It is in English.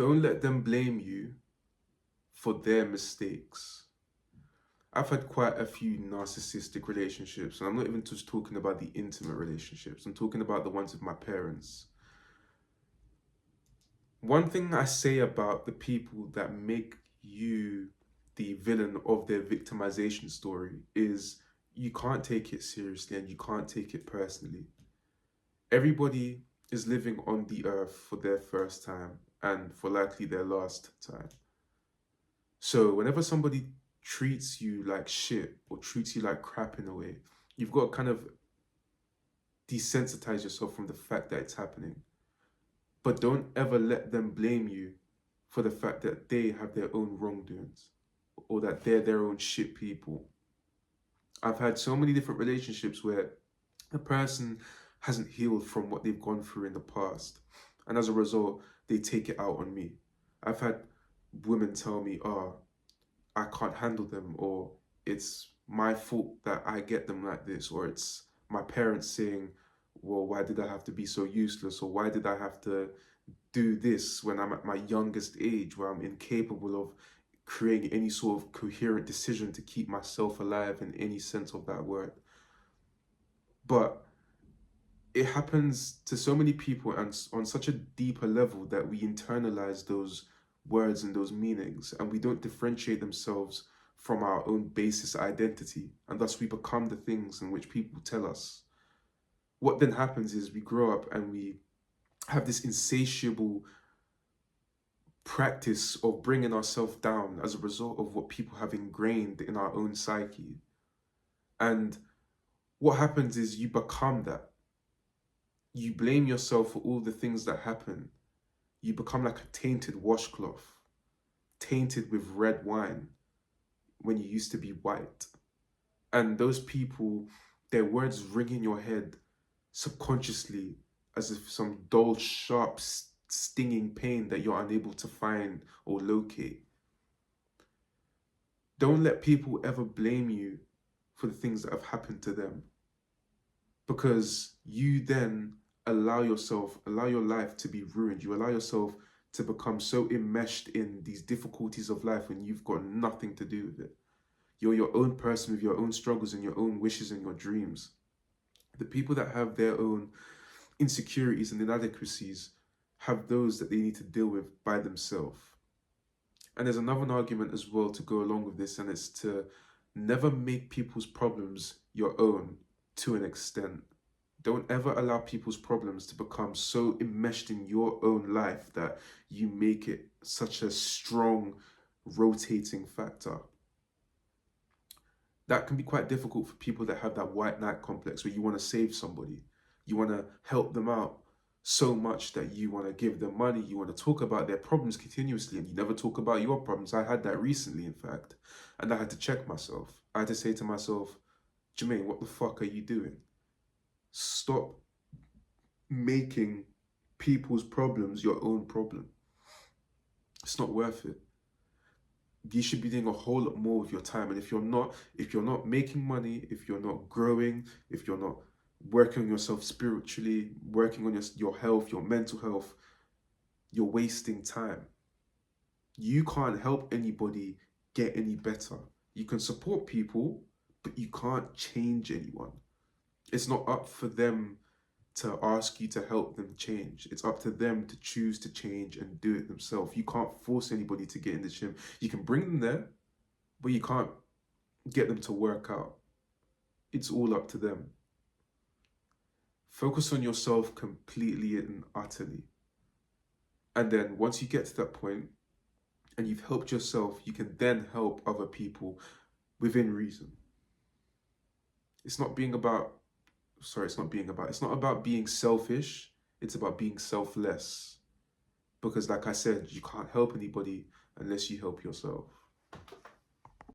Don't let them blame you for their mistakes. I've had quite a few narcissistic relationships, and I'm not even just talking about the intimate relationships. I'm talking about the ones with my parents. One thing I say about the people that make you the villain of their victimization story is you can't take it seriously and you can't take it personally. Everybody is living on the earth for their first time and for likely their last time. So whenever somebody treats you like shit or treats you like crap in a way, you've got to kind of desensitize yourself from the fact that it's happening. But don't ever let them blame you for the fact that they have their own wrongdoings or that they're their own shit people. I've had so many different relationships where a person hasn't healed from what they've gone through in the past. And as a result, they take it out on me. I've had women tell me, oh, I can't handle them, or it's my fault that I get them like this, or it's my parents saying, well, why did I have to be so useless, or why did I have to do this when I'm at my youngest age, where I'm incapable of creating any sort of coherent decision to keep myself alive in any sense of that word. But it happens to so many people and on such a deeper level that we internalize those words and those meanings, and we don't differentiate themselves from our own basis identity, and thus we become the things in which people tell us. What then happens is we grow up and we have this insatiable practice of bringing ourselves down as a result of what people have ingrained in our own psyche. And what happens is you become that. You blame yourself for all the things that happen. You become like a tainted washcloth, tainted with red wine when you used to be white. And those people, their words ring in your head subconsciously as if some dull, sharp, stinging pain that you're unable to find or locate. Don't let people ever blame you for the things that have happened to them, because you then allow your life to be ruined. You allow yourself to become so enmeshed in these difficulties of life when you've got nothing to do with it. You're your own person with your own struggles and your own wishes and your dreams. The people that have their own insecurities and inadequacies have those that they need to deal with by themselves. And there's another argument as well to go along with this, and it's to never make people's problems your own to an extent. Don't ever allow people's problems to become so enmeshed in your own life that you make it such a strong rotating factor. That can be quite difficult for people that have that white knight complex where you want to save somebody. You want to help them out so much that you want to give them money. You want to talk about their problems continuously and you never talk about your problems. I had that recently, in fact, and I had to check myself. I had to say to myself, Jermaine, what the fuck are you doing? Stop making people's problems your own problem. It's not worth it. You should be doing a whole lot more with your time. And if you're not making money, if you're not growing, if you're not working on yourself spiritually, working on your health, your mental health, you're wasting time. You can't help anybody get any better. You can support people, but you can't change anyone. It's not up for them to ask you to help them change. It's up to them to choose to change and do it themselves. You can't force anybody to get in the gym. You can bring them there, but you can't get them to work out. It's all up to them. Focus on yourself completely and utterly. And then once you get to that point and you've helped yourself, you can then help other people within reason. It's not about being selfish. It's about being selfless. Because like I said, you can't help anybody unless you help yourself.